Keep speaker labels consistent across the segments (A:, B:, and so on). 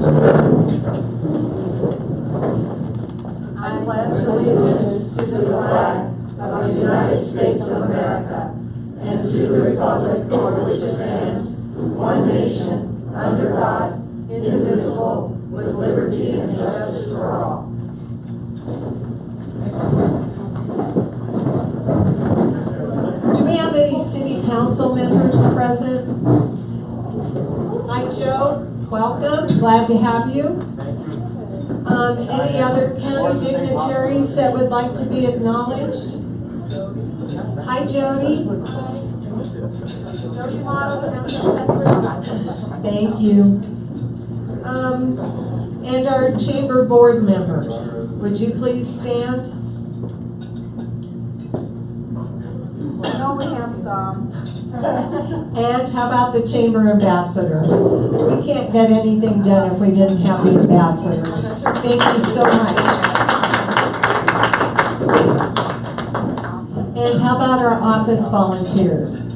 A: I pledge allegiance to the flag of the United States of America and to the republic for which it stands, one nation, under God, indivisible, with liberty and justice for all.
B: Do we have any city council members present? Hi, Joe. Welcome. Glad to have you. Any other county dignitaries that would like to be acknowledged? Hi, Jody. Thank you. And our chamber board members, would you please stand?
A: I know we have some.
B: And how about the chamber ambassadors? We can't get anything done if we didn't have the ambassadors. Thank you so much. And how about our office volunteers?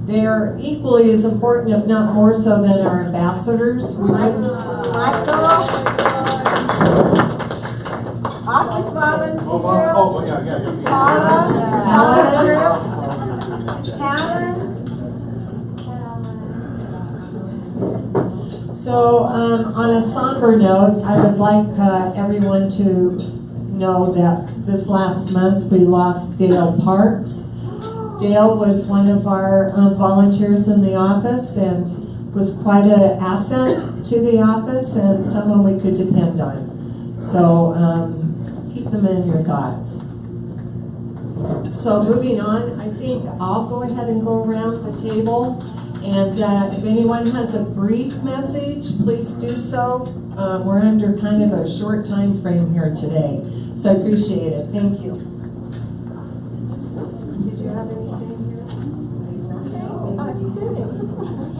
B: They're equally as important, if not more so, than our ambassadors. We wouldn't.
A: Office volunteer.
B: So on a somber note, I would like everyone to know that this last month we lost Dale Parks. Dale was one of our volunteers in the office and was quite an asset to the office and someone we could depend on. So keep them in your thoughts. So moving on, I think I'll go ahead and go around the table. And if anyone has a brief message, please do so. We're under kind of a short time frame here today. So I appreciate it. Thank you.
A: Did you have anything here?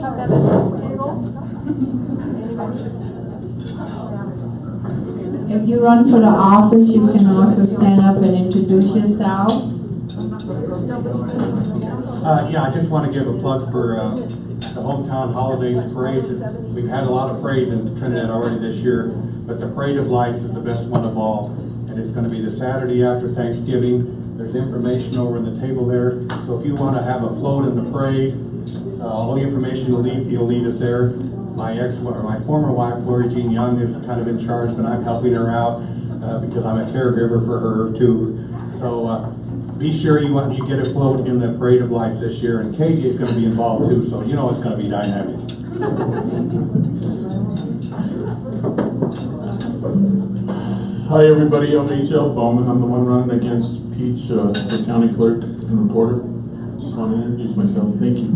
A: Have that at this table?
C: If you run for the office, you can also stand up and introduce yourself.
D: Yeah, I just want to give a plug for the Hometown Holidays Parade. We've had a lot of parades in Trinidad already this year, but the Parade of Lights is the best one of all. And it's going to be the Saturday after Thanksgiving. There's information over in the table there. So if you want to have a float in the parade, all the information you'll need is there. My former wife, Lori Jean Young, is kind of in charge, but I'm helping her out because I'm a caregiver for her too. So be sure you get a float in the Parade of Lights this year, and KJ is going to be involved too, so you know it's going to be dynamic.
E: Hi everybody, I'm H.L. Bowman. I'm the one running against Peach for County Clerk and Recorder. Just want to introduce myself. Thank you.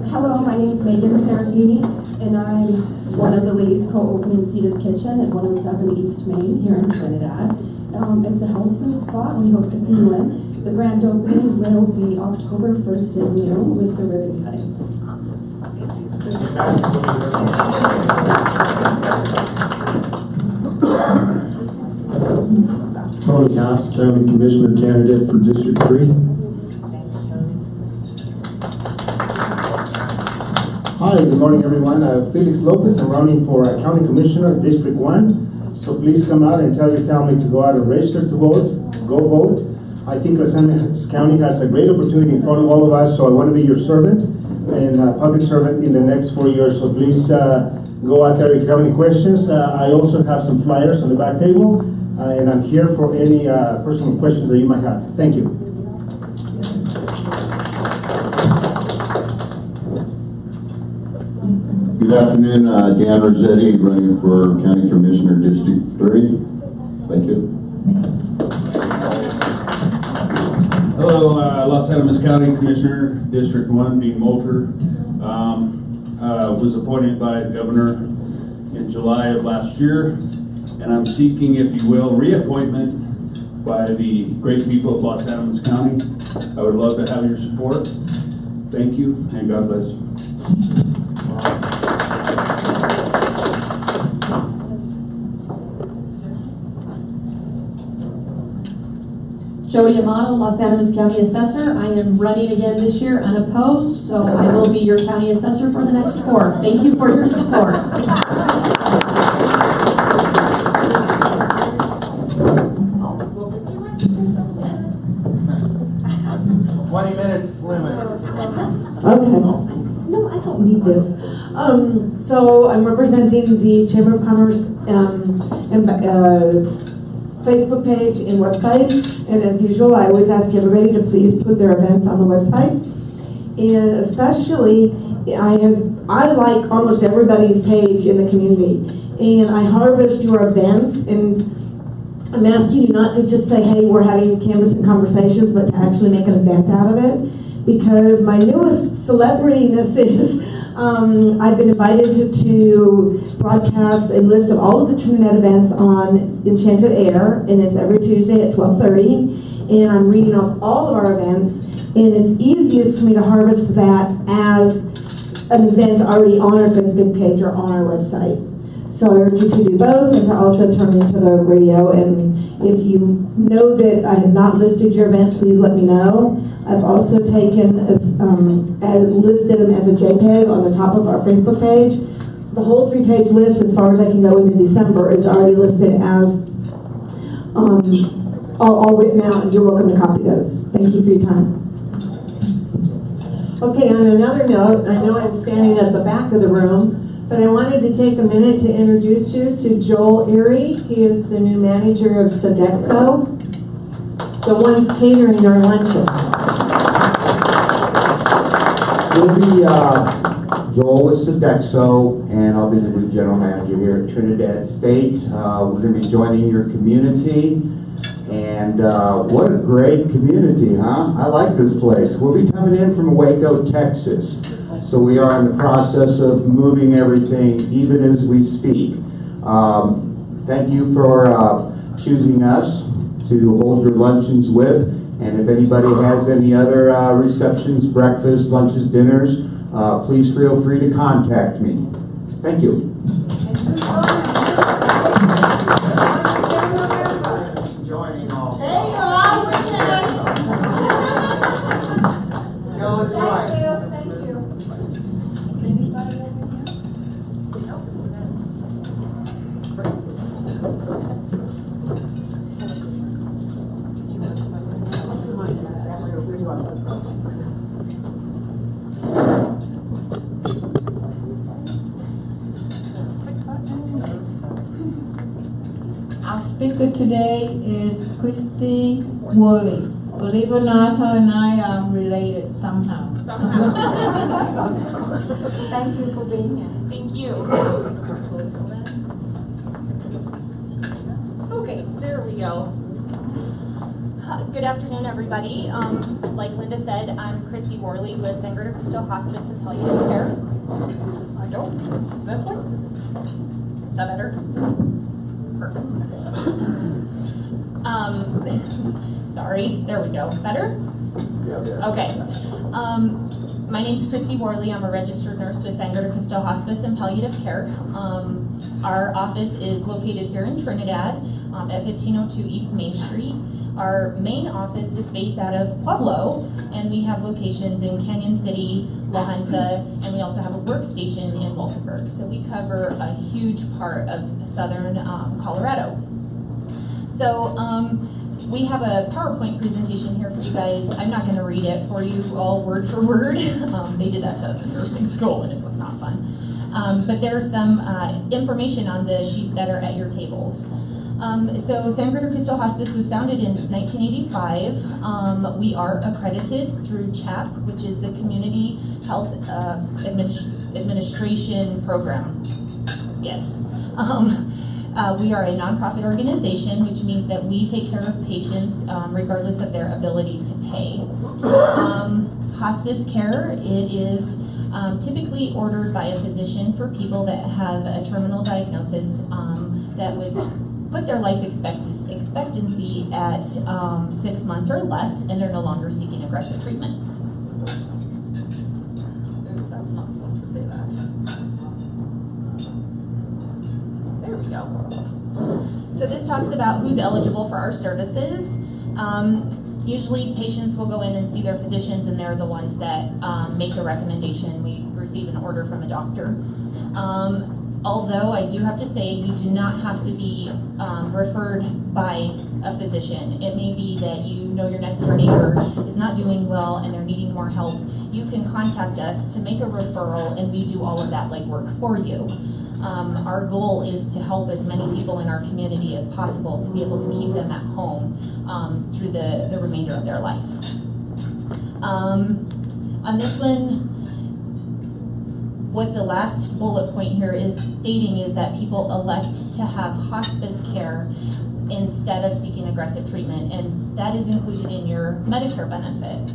F: Hello, my name is Megan Serafini, and I'm one of the ladies co-opening Sita's Kitchen at 107 East Main here in Trinidad. It's a health food spot, and we hope to see you in. The grand opening will be October 1st in noon with the ribbon cutting.
E: Tony Haas, County Commissioner candidate for District 3.
G: Hi, good morning everyone. Felix Lopez, I'm running for County Commissioner, District 1. So please come out and tell your family to go out and register to vote. Go vote. I think Los Angeles County has a great opportunity in front of all of us, so I want to be your servant and public servant in the next 4 years. So please go out there if you have any questions. I also have some flyers on the back table, and I'm here for any personal questions that you might have. Thank you.
H: Good afternoon, Dan Rossetti, running for County Commissioner, District 3. Thank you.
I: Hello, Los Alamos County Commissioner, District 1, Dean Moulter. Was appointed by the Governor in July of last year, and I'm seeking, if you will, reappointment by the great people of Los Alamos County. I would love to have your support. Thank you, and God bless you.
J: Jody Amato, Los Alamos County Assessor. I am running again this year unopposed, so I will be your county assessor for the next 4. Thank you for your support.
D: 20 minutes limit.
K: Okay. No, I don't need this. So I'm representing the Chamber of Commerce Facebook page and website. And as usual, I always ask everybody to please put their events on the website. And especially, I like almost everybody's page in the community. And I harvest your events, and I'm asking you not to just say, hey, we're having canvassing conversations, but to actually make an event out of it. Because my newest celebrityness is I've been invited to broadcast a list of all of the Trinidad events on Enchanted Air, and it's every Tuesday at 12:30. And I'm reading off all of our events, and it's easiest for me to harvest that as an event already on our Facebook page or on our website. So I urge you to do both and to also turn into the radio. And if you know that I have not listed your event, please let me know. I've also taken listed them as a JPEG on the top of our Facebook page. The whole 3-page list, as far as I can go into December, is already listed as all written out, and you're welcome to copy those. Thank you for your time.
B: Okay, on another note, I know I'm standing at the back of the room, but I wanted to take a minute to introduce you to Joel Erie. He is the new manager of Sodexo, the ones catering our luncheon.
L: We'll be Joel with Sodexo, and I'll be the new general manager here at Trinidad State. We're going to be joining your community, and what a great community, huh? I like this place. We'll be coming in from Waco, Texas. So we are in the process of moving everything even as we speak. Thank you for choosing us to hold your luncheons with. And if anybody has any other receptions, breakfast, lunches, dinners, please feel free to contact me. Thank you.
D: Joining all.
A: Stay along with us.
D: Joe is right.
A: Thank you.
C: Our speaker today is Christy Worley. Believe it or not, her and I are related somehow.
A: Thank you for being here.
M: Thank you. Okay, there we go. Good afternoon, everybody. Like Linda said, I'm Christy Worley with Sangre de Cristo Hospice and Palliative Care. I don't. This one? Is that better? Perfect. Sorry, there we go. Better? Yeah. Okay. My name's Christy Worley. I'm a registered nurse with Sangre de Cristo Hospice and Palliative Care. Our office is located here in Trinidad at 1502 East Main Street. Our main office is based out of Pueblo, and we have locations in Canyon City, La Junta, and we also have a workstation in Walsenburg. So we cover a huge part of southern Colorado. So we have a PowerPoint presentation here for you guys. I'm not going to read it for you all word for word. They did that to us in nursing school, and it was not fun. But there's some information on the sheets that are at your tables. So Sangre de Cristo Hospice was founded in 1985. We are accredited through CHAP, which is the Community Health Administration Program. Yes. We are a nonprofit organization, which means that we take care of patients regardless of their ability to pay. Hospice care, it is typically ordered by a physician for people that have a terminal diagnosis that would put their life expectancy at 6 months or less, and they're no longer seeking aggressive treatment. Ooh, that's not supposed to say that. There we go. So this talks about who's eligible for our services. Usually patients will go in and see their physicians, and they're the ones that make the recommendation. We receive an order from a doctor. Although I do have to say, you do not have to be referred by a physician. It may be that you know your next door neighbor is not doing well and they're needing more help. You can contact us to make a referral, and we do all of that legwork for you. Our goal is to help as many people in our community as possible to be able to keep them at home through the remainder of their life. On this one, what the last bullet point here is stating is that people elect to have hospice care instead of seeking aggressive treatment, and that is included in your Medicare benefit.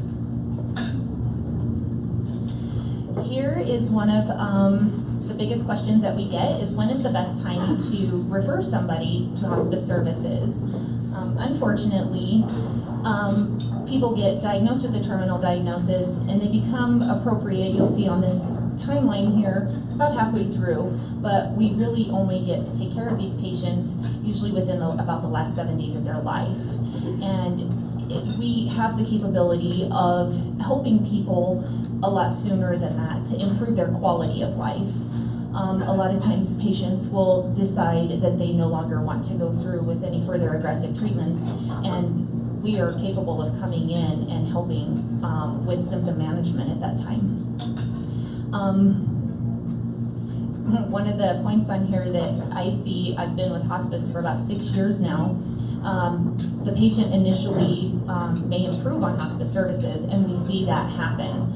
M: Here is one of the biggest questions that we get is, when is the best time to refer somebody to hospice services? Unfortunately, people get diagnosed with a terminal diagnosis and they become appropriate, you'll see on this timeline here, about halfway through, but we really only get to take care of these patients usually within about the last 7 days of their life. And we have the capability of helping people a lot sooner than that to improve their quality of life. A lot of times patients will decide that they no longer want to go through with any further aggressive treatments, and we are capable of coming in and helping with symptom management at that time. One of the points on here that I see, I've been with hospice for about 6 years now. The patient initially may improve on hospice services, and we see that happen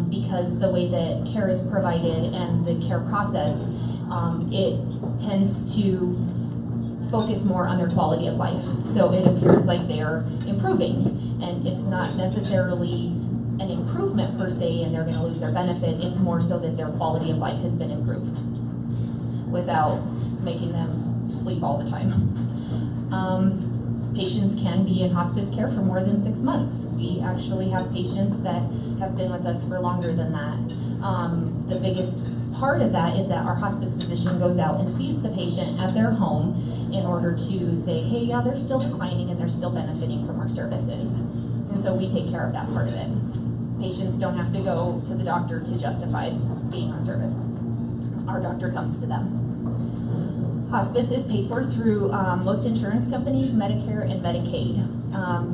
M: because the way that care is provided and the care process, it tends to focus more on their quality of life. So it appears like they're improving, and it's not necessarily an improvement per se and they're going to lose their benefit. It's more so that their quality of life has been improved without making them sleep all the time. Patients can be in hospice care for more than 6 months. We actually have patients that have been with us for longer than that. The biggest part of that is that our hospice physician goes out and sees the patient at their home in order to say, hey, yeah, they're still declining and they're still benefiting from our services. And so we take care of that part of it. Patients don't have to go to the doctor to justify being on service. Our doctor comes to them. Hospice is paid for through most insurance companies, Medicare and Medicaid.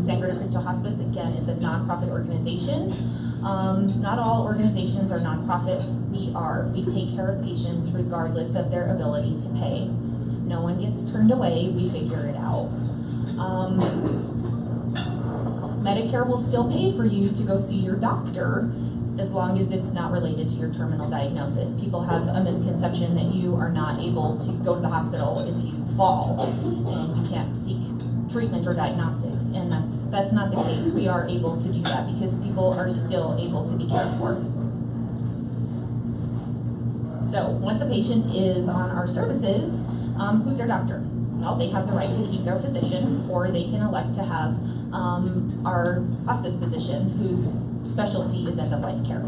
M: Sangre de Cristo Hospice, again, is a nonprofit organization. Not all organizations are nonprofit. We are. We take care of patients regardless of their ability to pay. No one gets turned away. We figure it out. Medicare will still pay for you to go see your doctor as long as it's not related to your terminal diagnosis. People have a misconception that you are not able to go to the hospital if you fall and you can't seek treatment or diagnostics, and that's not the case. We are able to do that because people are still able to be cared for. So once a patient is on our services, who's their doctor? Well, they have the right to keep their physician, or they can elect to have our hospice physician, whose specialty is end-of-life care.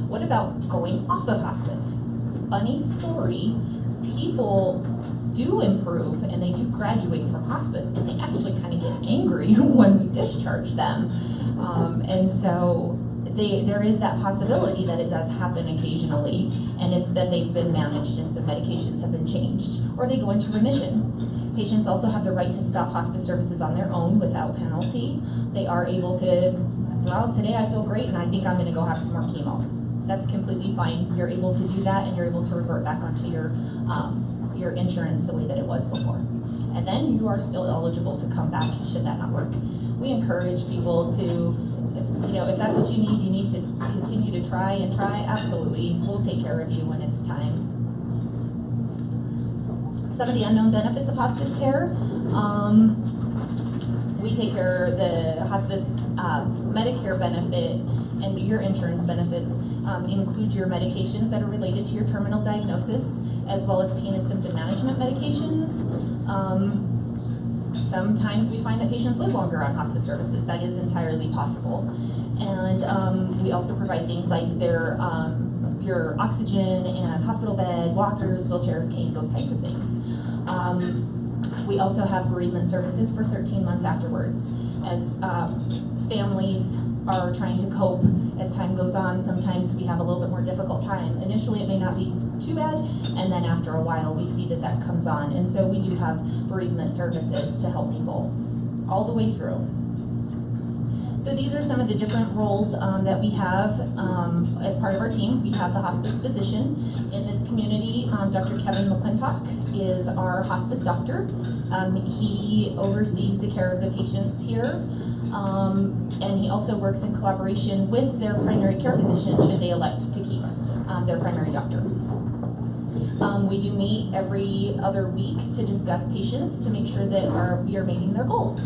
M: What about going off of hospice? Funny story, people do improve and they do graduate from hospice, and they actually kind of get angry when we discharge them. And so there is that possibility that it does happen occasionally, and it's that they've been managed and some medications have been changed, or they go into remission. Patients also have the right to stop hospice services on their own without penalty. They are able to, well, today I feel great and I think I'm going to go have some more chemo. That's completely fine. You're able to do that, and you're able to revert back onto your insurance the way that it was before. And then you are still eligible to come back should that not work. We encourage people to, you know, if that's what you need to continue to try and try, absolutely. We'll take care of you when it's time. Some of the unknown benefits of hospice care. We take care of the hospice Medicare benefit, and your insurance benefits include your medications that are related to your terminal diagnosis, as well as pain and symptom management medications. Sometimes we find that patients live longer on hospice services. That is entirely possible. And we also provide things like your oxygen and hospital bed, walkers, wheelchairs, canes, those kinds of things. We also have bereavement services for 13 months afterwards, as families are trying to cope as time goes on. Sometimes we have a little bit more difficult time. Initially, it may not be too bad, and then after a while, we see that that comes on. And so we do have bereavement services to help people all the way through. So these are some of the different roles that we have as part of our team. We have the hospice physician in this community. Dr. Kevin McClintock is our hospice doctor. He oversees the care of the patients here. And he also works in collaboration with their primary care physician should they elect to keep their primary doctor. We do meet every other week to discuss patients to make sure that we are meeting their goals.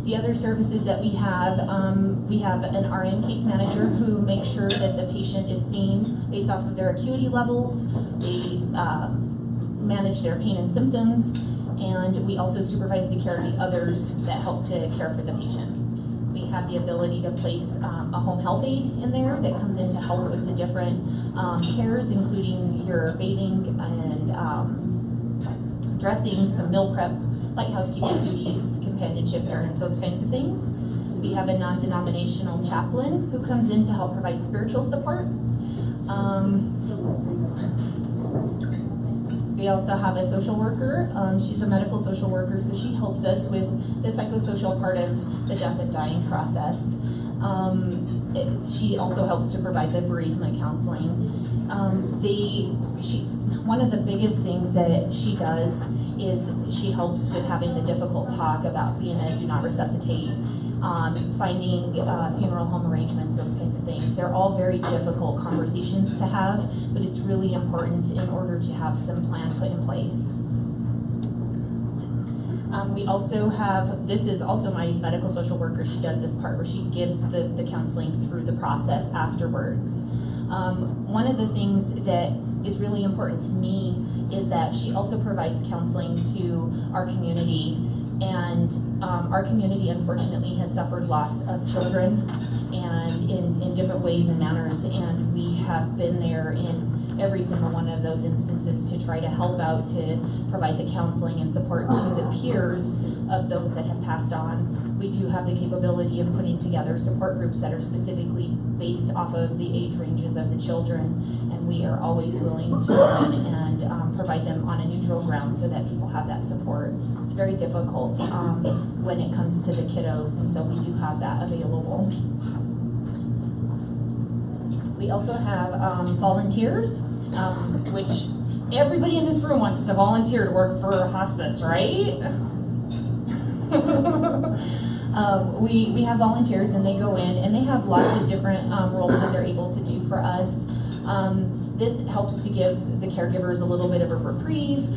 M: The other services that we have an RN case manager who makes sure that the patient is seen based off of their acuity levels. They manage their pain and symptoms, and we also supervise the care of the others that help to care for the patient. We have the ability to place a home health aide in there that comes in to help with the different cares, including your bathing and dressing, some meal prep, light housekeeping duties, companionship errands, those kinds of things. We have a non-denominational chaplain who comes in to help provide spiritual support. We also have a social worker. She's a medical social worker, so she helps us with the psychosocial part of the death and dying process. She also helps to provide the bereavement counseling. One of the biggest things that she does is she helps with having the difficult talk about being a do not resuscitate, finding funeral home arrangements, those kinds of things. They're all very difficult conversations to have, but it's really important in order to have some plan put in place. We also have, this is also my medical social worker, she does this part where she gives the counseling through the process afterwards. One of the things that is really important to me is that she also provides counseling to our community, and our community unfortunately has suffered loss of children and in different ways and manners, and we have been there in every single one of those instances to try to help out, to provide the counseling and support to the peers of those that have passed on. We do have the capability of putting together support groups that are specifically based off of the age ranges of the children, and we are always willing to go in and provide them on a neutral ground so that people have that support. It's very difficult when it comes to the kiddos, and so we do have that available. We also have volunteers, which everybody in this room wants to volunteer to work for hospice, right? We have volunteers, and they go in and they have lots of different roles that they're able to do for us. This helps to give the caregivers a little bit of a reprieve.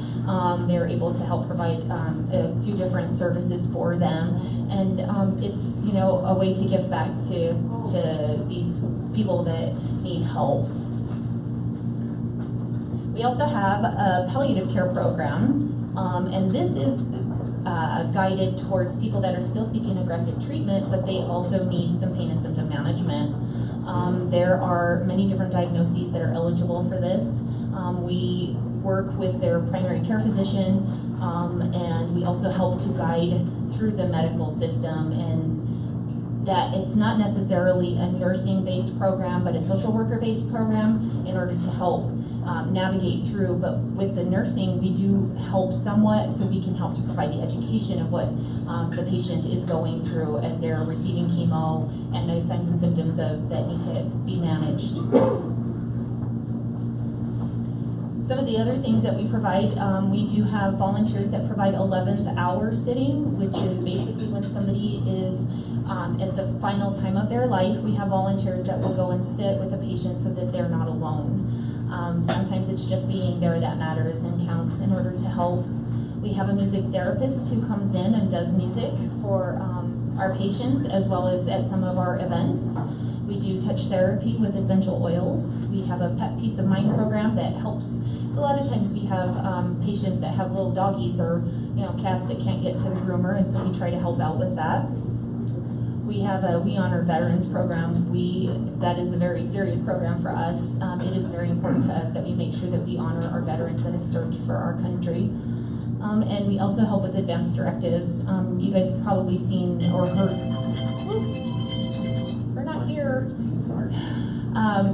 M: They're able to help provide a few different services for them, and it's, you know, a way to give back to these people that need help. We also have a palliative care program, and this is guided towards people that are still seeking aggressive treatment, but they also need some pain and symptom management. There are many different diagnoses that are eligible for this. We work with their primary care physician, and we also help to guide through the medical system, and that it's not necessarily a nursing-based program, but a social worker-based program in order to help navigate through. But with the nursing, we do help somewhat, so we can help to provide the education of what the patient is going through as they're receiving chemo and the signs and symptoms that need to be managed. Some of the other things that we provide, we do have volunteers that provide 11th hour sitting, which is basically when somebody is at the final time of their life. We have volunteers that will go and sit with a patient so that they're not alone. Sometimes it's just being there that matters and counts in order to help. We have a music therapist who comes in and does music for our patients, as well as at some of our events. We do touch therapy with essential oils. We have a pet peace of mind program that helps. So a lot of times we have patients that have little doggies or, you know, cats that can't get to the groomer, and so we try to help out with that. We have a We Honor Veterans program. That is a very serious program for us. It is very important to us that we make sure that we honor our veterans that have served for our country. And we also help with advanced directives. You guys have probably seen or heard. We're not here. Sorry.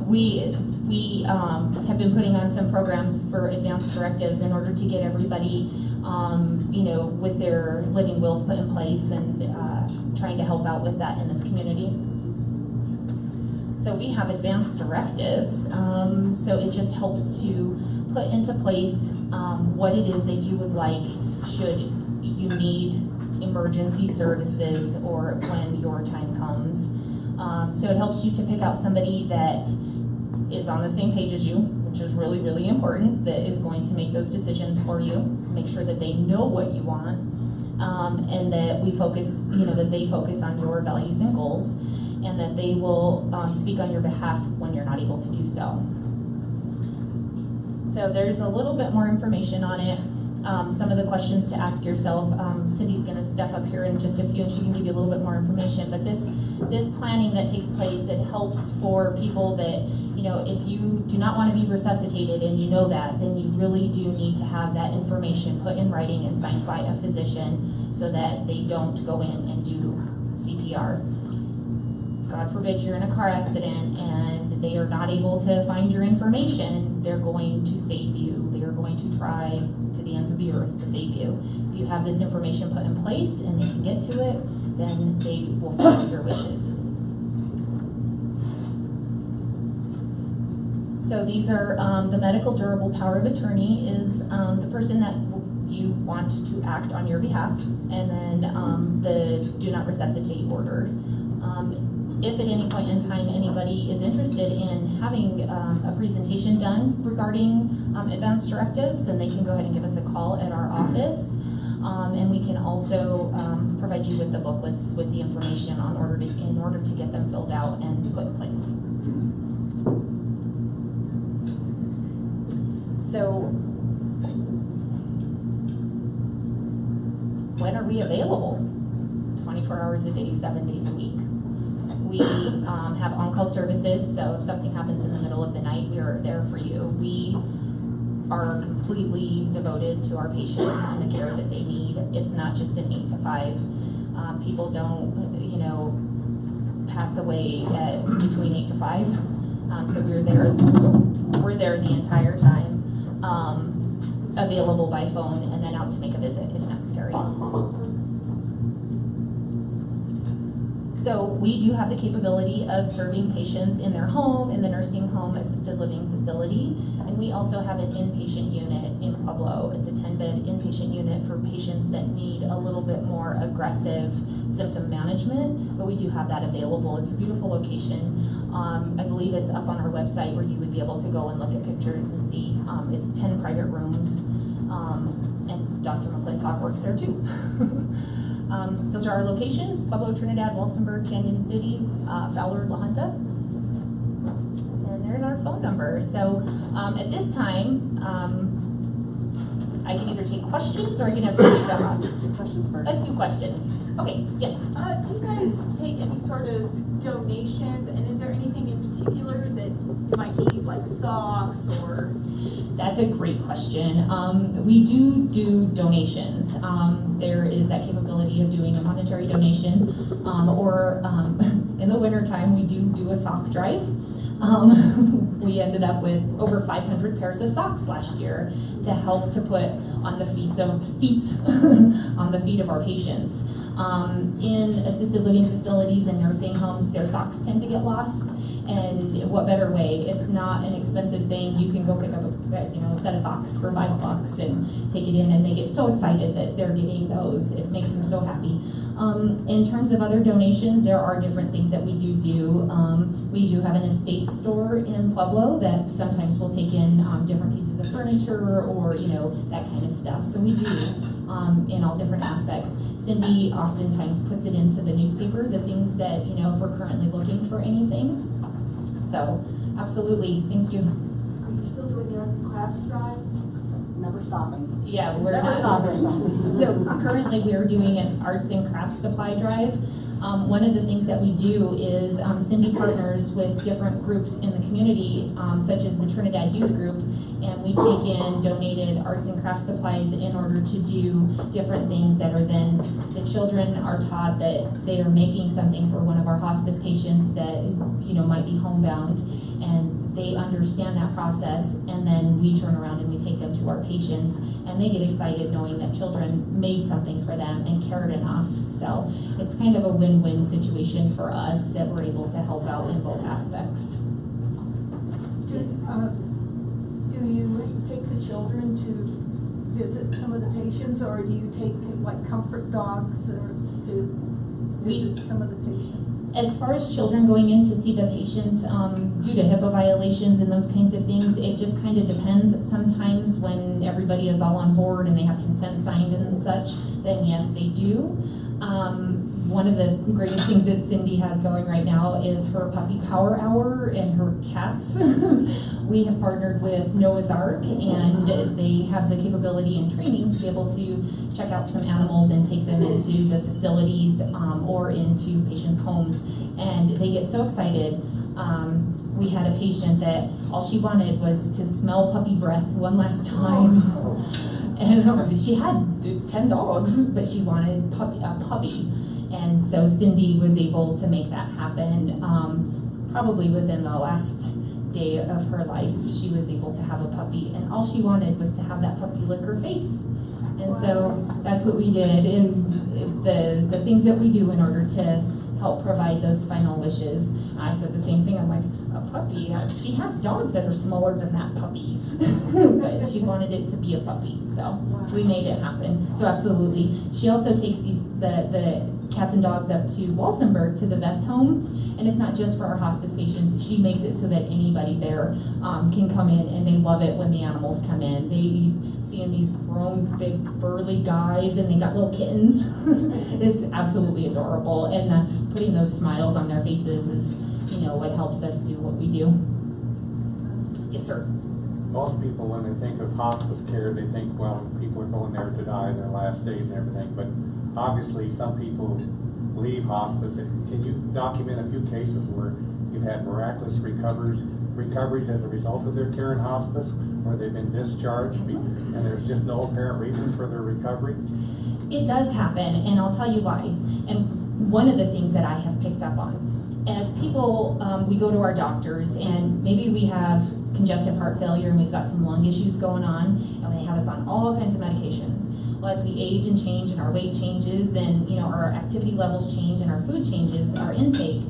M: We have been putting on some programs for advanced directives in order to get everybody, with their living wills put in place and trying to help out with that in this community. So we have advanced directives, so it just helps to put into place what it is that you would like should you need emergency services or when your time comes. So it helps you to pick out somebody that is on the same page as you, which is really, really important, that is going to make those decisions for you, make sure that they know what you want, and that we focus, that they focus on your values and goals, and that they will speak on your behalf when you're not able to do so. So there's a little bit more information on it. Some of the questions to ask yourself. Cindy's going to step up here in just a few and she can give you a little bit more information. But this planning that takes place, it helps for people that, if you do not want to be resuscitated and you know that, then you really do need to have that information put in writing and signed by a physician so that they don't go in and do CPR. God forbid you're in a car accident and they are not able to find your information, they're going to save you. They are going to try to the ends of the earth to save you. If you have this information put in place and they can get to it, then they will follow your wishes. So these are the medical durable power of attorney is the person that you want to act on your behalf, and then the do not resuscitate order. If at any point in time anybody is interested in having a presentation done regarding advanced directives, then they can go ahead and give us a call at our office. And we can also provide you with the booklets with the information in order to get them filled out and put in place. So, when are we available? 24 hours a day, 7 days a week. We have on-call services, so if something happens in the middle of the night, we are there for you. We are completely devoted to our patients and the care that they need. It's not just an 8 to 5. People don't, pass away at between 8 to 5. So we're there the entire time, available by phone and then out to make a visit if necessary. So we do have the capability of serving patients in their home, in the nursing home, assisted living facility, and we also have an inpatient unit in Pueblo. It's a 10-bed inpatient unit for patients that need a little bit more aggressive symptom management, but we do have that available. It's a beautiful location. I believe it's up on our website where you would be able to go and look at pictures and see. It's 10 private rooms, and Dr. McClintock works there too. Those are our locations: Pueblo, Trinidad, Walsenburg, Canyon City, Fowler, La Junta. And there's our phone number. So at this time, I can either take questions or I can have somebody come up.
N: Questions first.
M: Let's do questions. Okay, yes.
N: Do you guys take any sort of donations, and is there anything in particular that you might need, like socks or?
M: That's a great question. We do donations. There is that capability of doing a monetary donation, or in the wintertime we do a sock drive. We ended up with over 500 pairs of socks last year to help to put on the feet on the feet of our patients. In assisted living facilities and nursing homes, their socks tend to get lost. And what better way? It's not an expensive thing. You can go pick up a set of socks for $5 and take it in, and they get so excited that they're getting those. It makes them so happy. In terms of other donations, there are different things that we do. We do have an estate store in Pueblo that sometimes will take in different pieces of furniture or that kind of stuff. So we do in all different aspects. Cindy oftentimes puts it into the newspaper, the things that if we're currently looking for anything. So, absolutely, thank you.
N: Are you still doing the arts and crafts drive?
A: Never stopping.
M: Yeah, we're
A: Never
M: not
A: stopping.
M: So currently we are doing an arts and crafts supply drive. One of the things that we do is Cindy partners with different groups in the community, such as the Trinidad Youth Group, and we take in donated arts and crafts supplies in order to do different things that are then, the children are taught that they are making something for one of our hospice patients that, you know, might be homebound, and they understand that process, and then we turn around and we take them to our patients, and they get excited knowing that children made something for them and cared enough. So it's kind of a win-win situation for us that we're able to help out in both aspects.
A: Do you take the children to visit some of the patients, or do you take like comfort dogs to visit some of the patients?
M: As far as children going in to see the patients, due to HIPAA violations and those kinds of things, it just kind of depends. Sometimes when everybody is all on board and they have consent signed and such, then yes, they do. One of the greatest things that Cindy has going right now is her puppy power hour and her cats. We have partnered with Noah's Ark, and they have the capability and training to be able to check out some animals and take them into the facilities or into patients' homes, and they get so excited. We had a patient that all she wanted was to smell puppy breath one last time. And she had 10 dogs, but she wanted a puppy. And so Cindy was able to make that happen. Probably within the last day of her life, she was able to have a puppy, and all she wanted was to have that puppy lick her face. And so that's what we did, and the things that we do in order to help provide those final wishes. I said the same thing. I'm like, a puppy? She has dogs that are smaller than that puppy. But she wanted it to be a puppy, so we made it happen. So absolutely. She also takes the cats and dogs up to Walsenburg to the vet's home, and it's not just for our hospice patients. She makes it so that anybody there can come in, and they love it when the animals come in. They seeing these grown, big, burly guys, and they got little kittens. It's absolutely adorable, and that's putting those smiles on their faces is, you know, what helps us do what we do. Yes, sir.
D: Most people, when they think of hospice care, they think, well, people are going there to die in their last days and everything, but obviously some people leave hospice. And can you document a few cases where you've had miraculous recoveries as a result of their care in hospice, where they've been discharged and there's just no apparent reason for their recovery?
M: It does happen, and I'll tell you why. And one of the things that I have picked up on, as people, we go to our doctors, and maybe we have congestive heart failure and we've got some lung issues going on, and they have us on all kinds of medications. Well, as we age and change and our weight changes and, you know, our activity levels change and our food changes, our intake,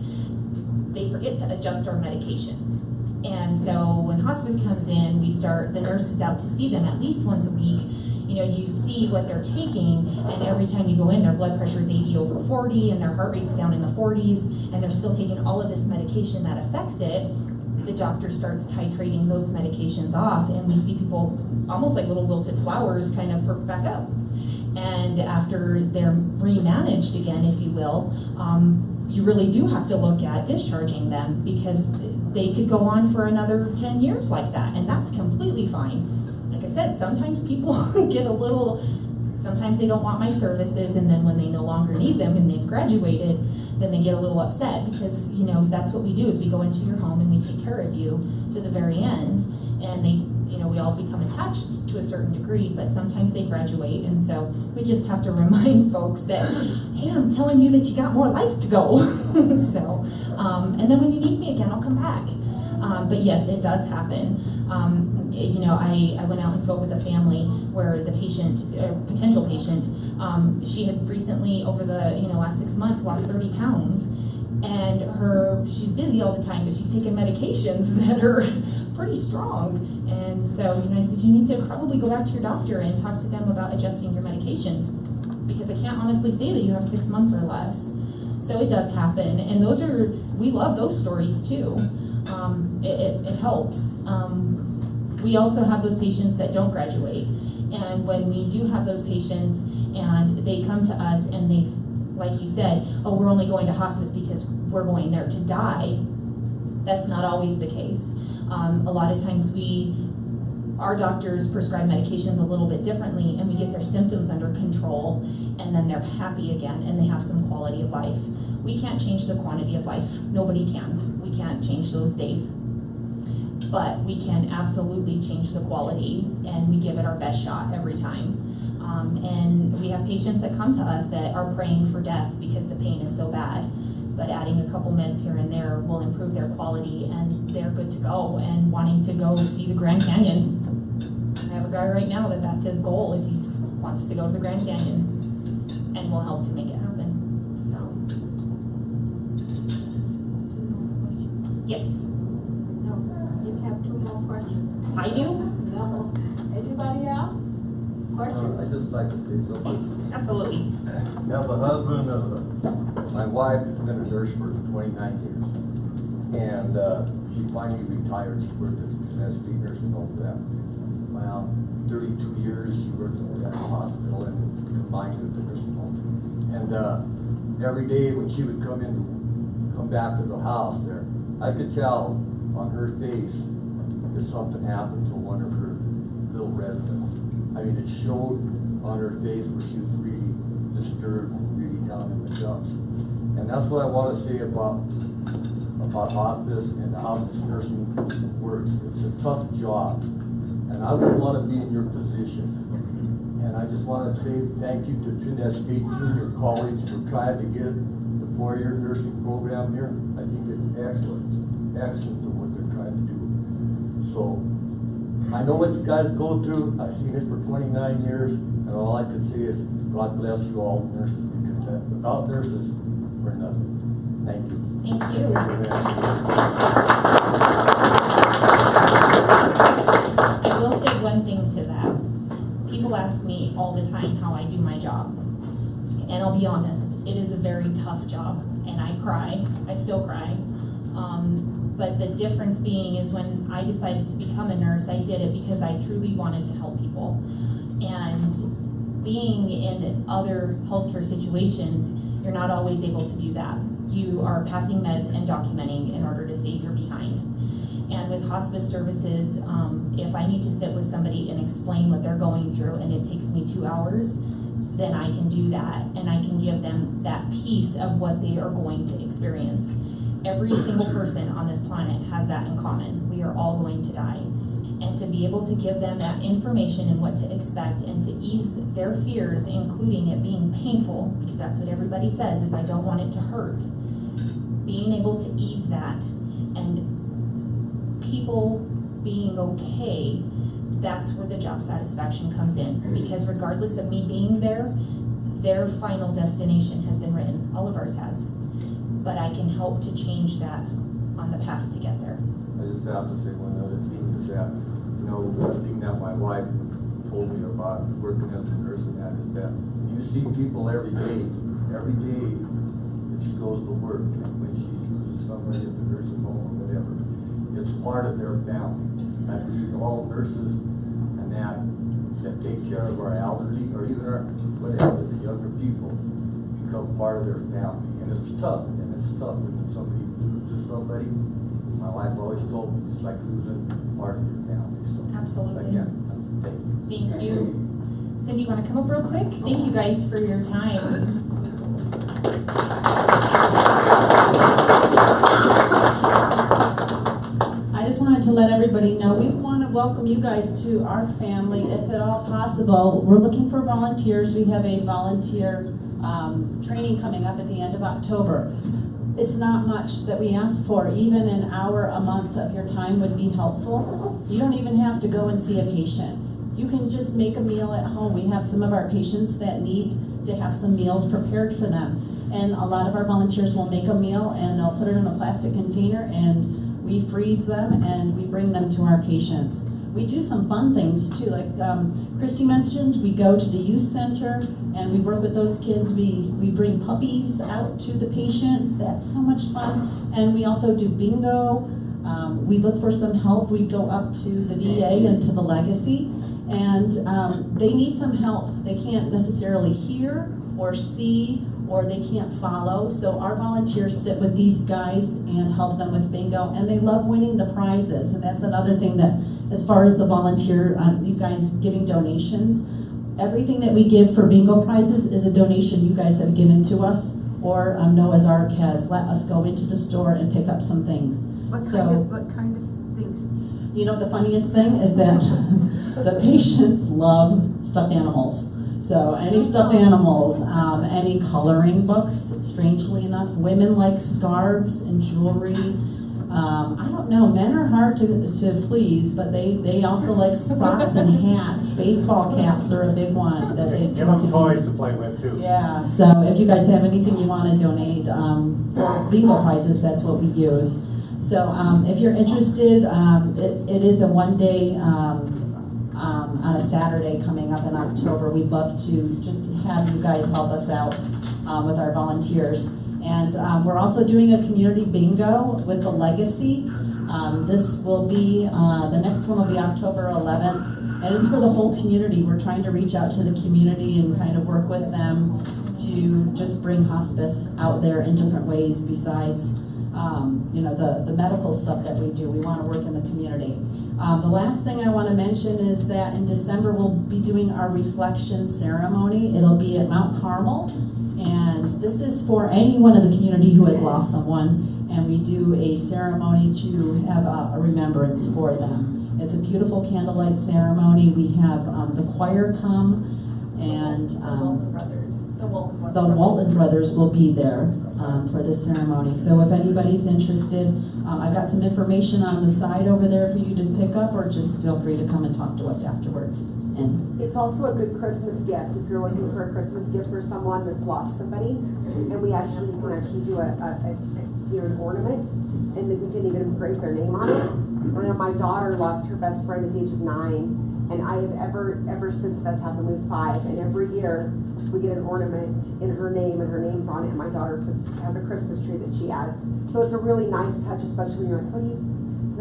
M: they forget to adjust our medications. And so when hospice comes in, the nurse is out to see them at least once a week. You know, you see what they're taking, and every time you go in, their blood pressure is 80/40, and their heart rate's down in the 40s, and they're still taking all of this medication that affects it. The doctor starts titrating those medications off, and we see people almost like little wilted flowers kind of perk back up. And after they're remanaged again, if you will, you really do have to look at discharging them, because they could go on for another 10 years like that, and that's completely fine. Like I said, sometimes people get a little, sometimes they don't want my services, and then when they no longer need them and they've graduated, then they get a little upset, because, you know, that's what we do, is we go into your home and we take care of you to the very end, and they, you know, we all become attached to a certain degree, but sometimes they graduate, and so we just have to remind folks that, hey, I'm telling you that you got more life to go. So, and then when you need me again, I'll come back. But yes, it does happen. You know, I went out and spoke with a family where the patient, potential patient, she had recently, over the last 6 months, lost 30 pounds. And she's dizzy all the time, but she's taking medications that are pretty strong. And so, I said, you need to probably go back to your doctor and talk to them about adjusting your medications, because I can't honestly say that you have 6 months or less. So it does happen, and we love those stories too. It helps. We also have those patients that don't graduate, and when we do have those patients and they come to us and they, like you said, oh, we're only going to hospice because we're going there to die, that's not always the case. A lot of times our doctors prescribe medications a little bit differently, and we get their symptoms under control, and then they're happy again, and they have some quality of life. We can't change the quantity of life. Nobody can. We can't change those days. But we can absolutely change the quality, and we give it our best shot every time. And we have patients that come to us that are praying for death because the pain is so bad. But adding a couple meds here and there will improve their quality, and they're good to go and wanting to go see the Grand Canyon. I have a guy right now that's his goal, is he wants to go to the Grand Canyon, and we'll help to make it happen. So, yes.
C: No, you have 2 more questions.
M: I do?
C: No. Anybody else? Questions?
O: I'd just like to say something.
M: Absolutely.
O: Now, the husband of my wife has been a nurse for 29 years. And she finally retired. She worked at the state nursing home for that. Well, 32 years she worked at the hospital and combined with the nursing home. And every day when she would come back to the house there, I could tell on her face if something happened to one of her little residents. I mean, it showed on her face where she was really disturbed, really down in the dumps. And that's what I want to say about hospice and how this nursing works. It's a tough job, and I would want to be in your position. And I just want to say thank you to Trinidad State Junior College for trying to get the 4-year nursing program here. I think it's excellent to what they're trying to do. So I know what you guys go through. I've seen it for 29 years, and all I can say is God bless you all nurses, because without nurses, we're nothing. Thank you.
M: Thank you. I will say one thing to that. People ask me all the time how I do my job. And I'll be honest, it is a very tough job. And I cry. I still cry. But the difference being is when I decided to become a nurse, I did it because I truly wanted to help people. And being in other healthcare situations, you're not always able to do that. You are passing meds and documenting in order to save your behind. And with hospice services, if I need to sit with somebody and explain what they're going through and it takes me 2 hours, then I can do that, and I can give them that piece of what they are going to experience. Every single person on this planet has that in common. We are all going to die. And to be able to give them that information and what to expect and to ease their fears, including it being painful, because that's what everybody says, is I don't want it to hurt. Being able to ease that and people being okay, that's where the job satisfaction comes in. Because regardless of me being there, their final destination has been written. All of ours has. But I can help to change that on the path to get there.
O: I just have to say one other thing is that, you know, one thing that my wife told me about working as a nurse and that is that you see people every day that she goes to work, and when she loses somebody at the nursing home or whatever, it's part of their family. I believe all nurses and that take care of our elderly or even our whatever, the younger people, become part of their family. And it's tough, when somebody loses somebody. My wife always told me it's like losing part of your family. So,
M: absolutely.
O: Again, thank you.
M: Thank you. Cindy, you want to come up real quick? Thank you guys for your time.
P: I just wanted to let everybody know we want to welcome you guys to our family, if at all possible. We're looking for volunteers. We have a volunteer training coming up at the end of October. It's not much that we ask for. Even an hour a month of your time would be helpful. You don't even have to go and see a patient. You can just make a meal at home. We have some of our patients that need to have some meals prepared for them. And a lot of our volunteers will make a meal and they'll put it in a plastic container and we freeze them and we bring them to our patients. We do some fun things too, like Christy mentioned, we go to the youth center and we work with those kids. We bring puppies out to the patients. That's so much fun. And we also do bingo. We look for some help. We go up to the VA and to the Legacy, and they need some help. They can't necessarily hear or see or they can't follow. So our volunteers sit with these guys and help them with bingo, and they love winning the prizes. And that's another thing that, as far as the volunteer, you guys giving donations, everything that we give for bingo prizes is a donation you guys have given to us, or Noah's Ark has let us go into the store and pick up some things.
N: What kind of things?
P: You know, the funniest thing is that the patients love stuffed animals. So any stuffed animals, any coloring books, strangely enough. Women like scarves and jewelry. I don't know, men are hard to please, but they also like socks and hats. Baseball caps are a big one that they seem
D: Give them
P: to
D: toys to play with too.
P: Yeah, so if you guys have anything you want to donate for bingo prizes, that's what we use. So if you're interested, it is a one-day on a Saturday coming up in October. We'd love to just have you guys help us out with our volunteers. And we're also doing a community bingo with the Legacy. This will be, the next one will be October 11th, and it's for the whole community. We're trying to reach out to the community and kind of work with them to just bring hospice out there in different ways besides the medical stuff that we do. We want to work in the community. The last thing I want to mention is that in December we'll be doing our reflection ceremony. It'll be at Mount Carmel, and this is for anyone in the community who has lost someone, and we do a ceremony to have a remembrance for them. It's a beautiful candlelight ceremony. We have the choir come, and the Walton Brothers will be there for this ceremony. So if anybody's interested, I've got some information on the side over there for you to pick up, or just feel free to come and talk to us afterwards. And
F: it's also a good Christmas gift if you're looking for a Christmas gift for someone that's lost somebody. And we actually can do an ornament, and we can even engrave their name on it. My daughter lost her best friend at the age of 9, and I have ever since that's happened with 5. And every year we get an ornament in her name, and her name's on it. And my daughter has a Christmas tree that she adds. So it's a really nice touch, especially when you're like,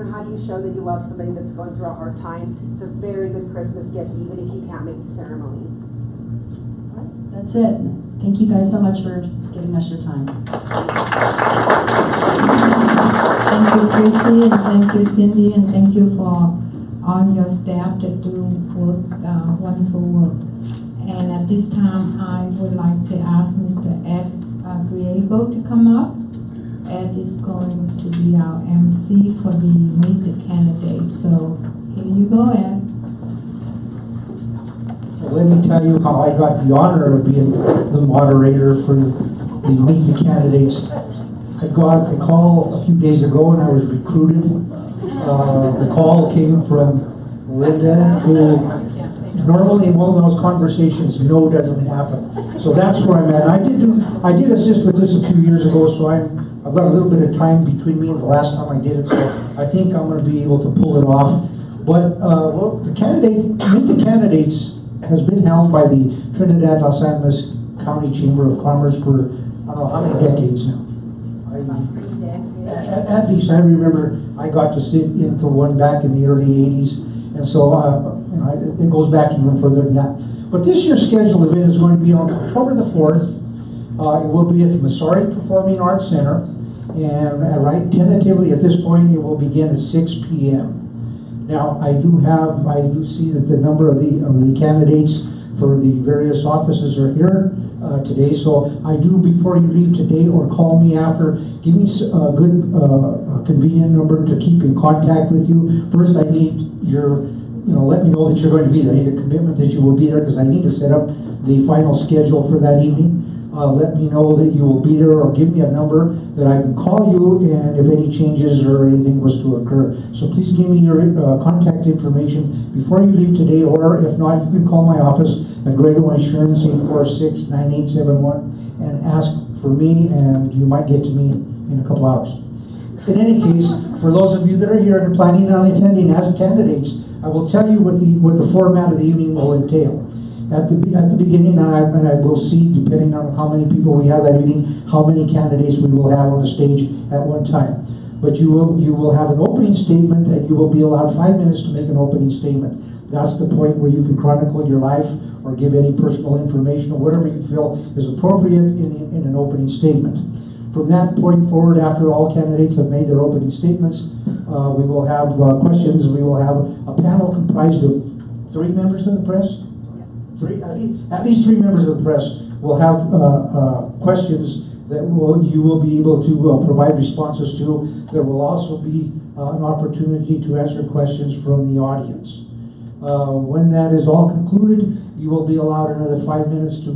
F: how do you show that you love somebody that's going through a hard time? It's a very good Christmas gift, even if you can't make the ceremony.
P: That's it. Thank you guys so much for giving us your time.
C: Thank you, Christy, and thank you, Cindy, and thank you for all your staff that do wonderful work. And at this time, I would like to ask Mr. Ed Griego to come up. Ed is going to be our MC for the Meet the Candidate. So here you go, Ed.
Q: Let me tell you how I got the honor of being the moderator for the Meet the Candidates. I got a call a few days ago and I was recruited. The call came from Linda, who normally in one of those conversations, no doesn't happen. So that's where I'm at. I did assist with this a few years ago, so I've got a little bit of time between me and the last time I did it, so I think I'm going to be able to pull it off. But Meet the Candidates has been held by the Trinidad Los Angeles County Chamber of Commerce for I don't know how many decades now. At least I remember I got to sit in for one back in the early 80s, and so it goes back even further than that. But this year's scheduled event is going to be on October the 4th. It will be at the Masari Performing Arts Center, and right tentatively at this point it will begin at 6 p.m. Now I do see that the number of the candidates for the various offices are here today. So I do, before you leave today or call me after, give me a good convenient number to keep in contact with you. First I need your, let me know that you're going to be there. I need a commitment that you will be there because I need to set up the final schedule for that evening. Let me know that you will be there, or give me a number that I can call you, and if any changes or anything was to occur. So please give me your contact information before you leave today, or if not, you can call my office at Grego Insurance, 846-9871, and ask for me, and you might get to me in a couple hours. In any case, for those of you that are here and are planning on attending as candidates, I will tell you what the format of the evening will entail. At the beginning, and I will see, depending on how many people we have that evening, how many candidates we will have on the stage at one time. but you will have an opening statement, and you will be allowed 5 minutes to make an opening statement. That's the point where you can chronicle your life or give any personal information or whatever you feel is appropriate in an opening statement. From that point forward, after all candidates have made their opening statements, we will have questions. We will have a panel comprised of 3 members of the press. At least 3 members of the press will have questions that you will be able to provide responses to. There will also be an opportunity to answer questions from the audience. When that is all concluded, you will be allowed another 5 minutes to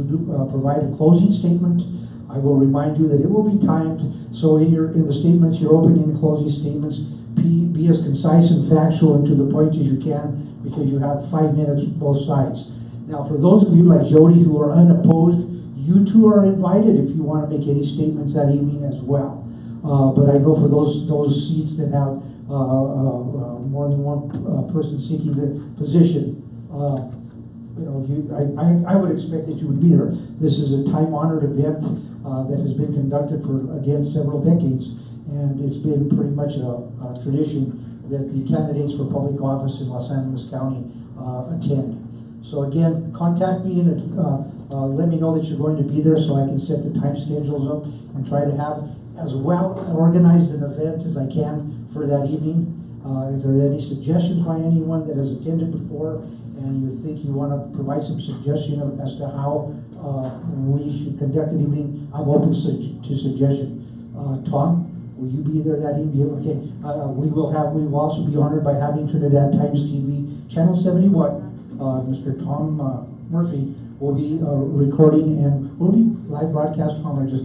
Q: provide a closing statement. I will remind you that it will be timed, so in the statements, your opening and closing statements, be as concise and factual and to the point as you can, because you have 5 minutes both sides. Now, for those of you like Jody who are unopposed, you too are invited if you want to make any statements that evening as well. But I know for those seats that have more than one person seeking the position, I would expect that you would be there. This is a time-honored event that has been conducted for, again, several decades, and it's been pretty much a tradition that the candidates for public office in Los Angeles County attend. So again, contact me and let me know that you're going to be there so I can set the time schedules up and try to have as well organized an event as I can for that evening. If there are any suggestions by anyone that has attended before and you think you want to provide some suggestion as to how we should conduct an evening, I'm open to suggestion. Tom, will you be there that evening? Okay. We will also be honored by having Trinidad Times TV Channel 71. Mr. Tom Murphy will be recording and will be live broadcast, Tom, or just?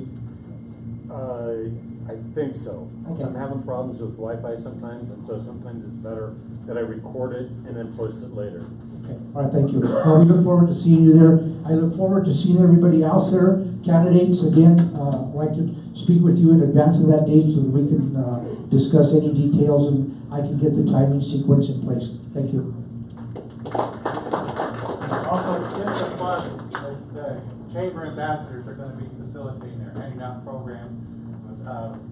R: I think so.
Q: Okay.
R: I'm having problems with Wi-Fi sometimes, and so sometimes it's better that I record it and then post it later.
Q: Okay. All right, thank you. We look forward to seeing you there. I look forward to seeing everybody else there. Candidates, again, I'd like to speak with you in advance of that date so that we can discuss any details and I can get the timing sequence in place. Thank you.
D: Also, just a plug, the chamber ambassadors are going to be facilitating there, handing out programs,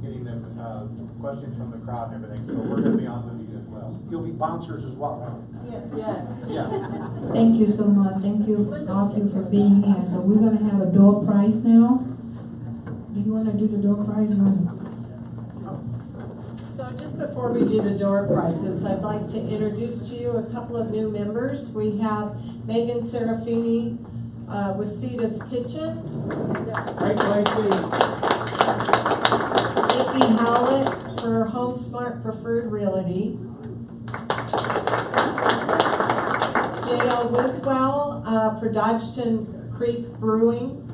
D: getting them questions from the crowd and everything. So we're going to be on duty as well.
Q: You'll be bouncers as well, right?
N: Yes.
C: Thank you so much. Thank you all of you for being here. So we're going to have a door prize now. Do you want to do the door prize?
B: So just before we do the door prizes, I'd like to introduce to you a couple of new members. We have Megan Serafini with Sita's Kitchen. Nikki Howlett for Home Smart Preferred Realty. J.L. Wiswell for Dodgeton Creek Brewing.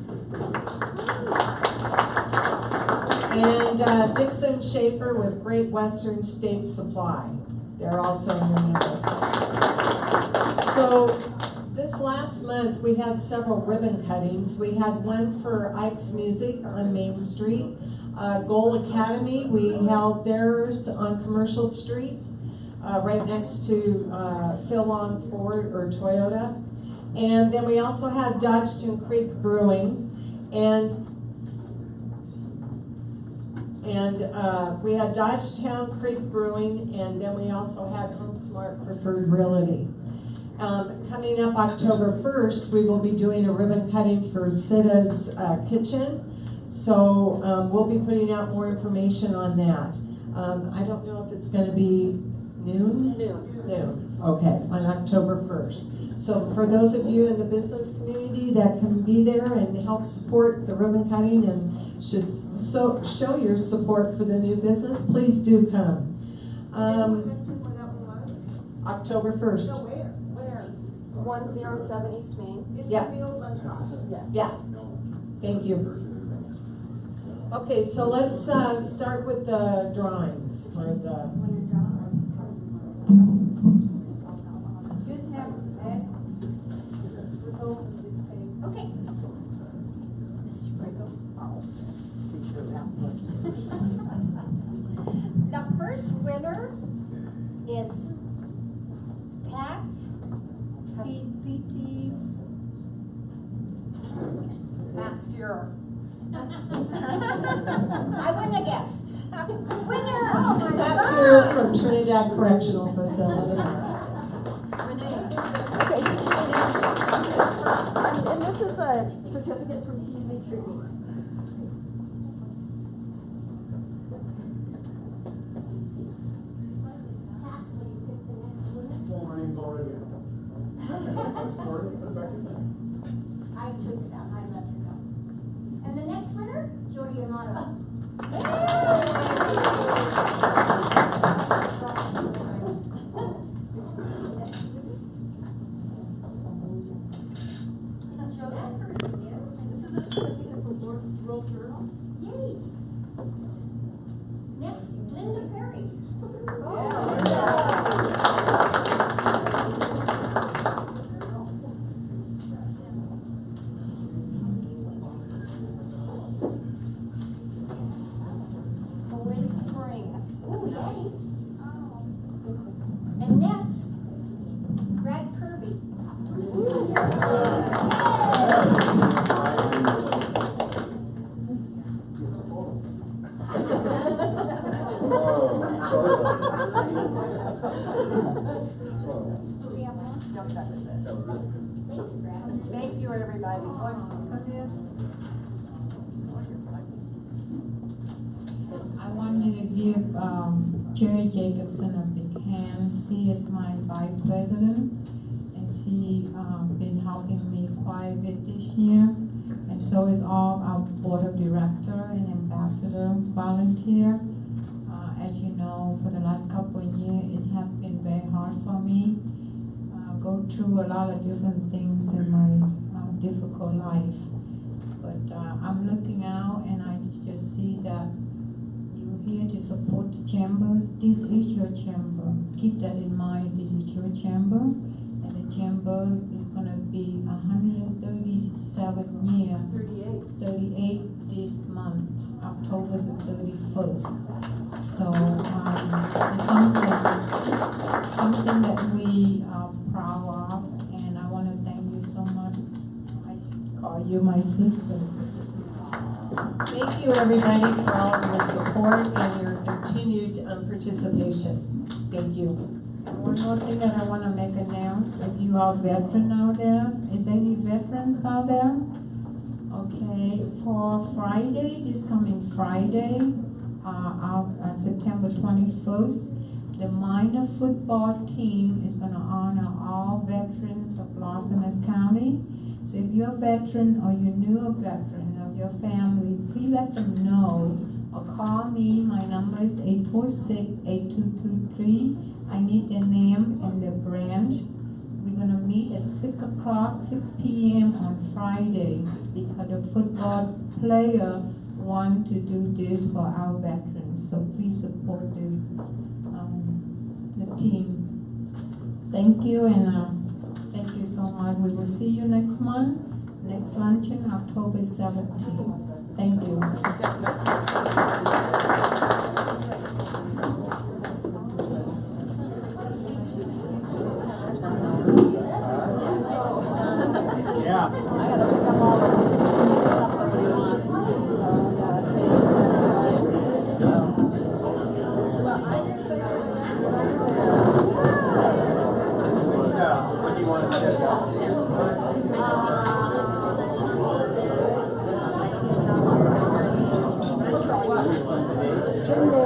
B: And Dixon Schaefer with Great Western State Supply. They're also a new member. So this last month we had several ribbon cuttings. We had one for Ike's Music on Main Street. Goal Academy, we held theirs on Commercial Street, right next to Phil Long Ford or Toyota. And then we also had Dodgeton Creek Brewing, and we had Dodgetown Creek Brewing, and then we also had Home Smart Preferred Realty. Coming up October 1st, we will be doing a ribbon cutting for Sita's Kitchen. So we'll be putting out more information on that. I don't know if it's going to be noon? Noon. Okay, on October 1st. So for those of you in the business community that can be there and help support the ribbon cutting and show your support for the new business, please do come. October 1st.
F: So where? 107 East Main.
B: Yeah. Yeah. Thank you. Okay, so let's start with the drawings for the.
N: Okay.
A: The first winner is Pat PPT Matt Fuhrer. I wouldn't have guessed. Winner! Oh my
B: here from Trinidad Correctional Facility.
A: Okay, and this is a certificate from Team Make Sure you
G: My name's already out.
A: I took it out, I let it go. And the next winner, Jody Amato. Yay! Next, Linda Perry. Oasis Moringa. Ooh, yes. And next, Brad Kirby.
B: Thank you, everybody.
C: I wanted to give Jerry Jacobson a big hand. She is my vice president, and she been helping me quite a bit this year. And so is all our board of director and ambassador volunteer. As you know, for the last couple of years, it has been very hard for me. Go through a lot of different things in my difficult life. But I'm looking out and I just see that you're here to support the chamber. This is your chamber. Keep that in mind. This is your chamber. And the chamber is going to be 137 years. 38 this month, October the 31st. So it's something that we are proud of, and I want to thank you so much. I call you my sister.
B: Thank you, everybody, for all of your support and your continued participation. Thank you.
C: One more thing that I want to make announce, if you are veteran out there, is there any veterans out there? Okay, for Friday, this coming Friday, September 21st, the minor football team is going to honor all veterans of Los Angeles County. So if you're a veteran or you knew a veteran of your family, please let them know or call me. My number is 846-8223. I need their name and their branch. We're going to meet at 6 p.m. on Friday because the football player want to do this for our veterans. So please support the team. Thank you, and thank you so much. We will see you next month, next luncheon, October 17th. Thank you.
D: Yeah.
A: Sunday.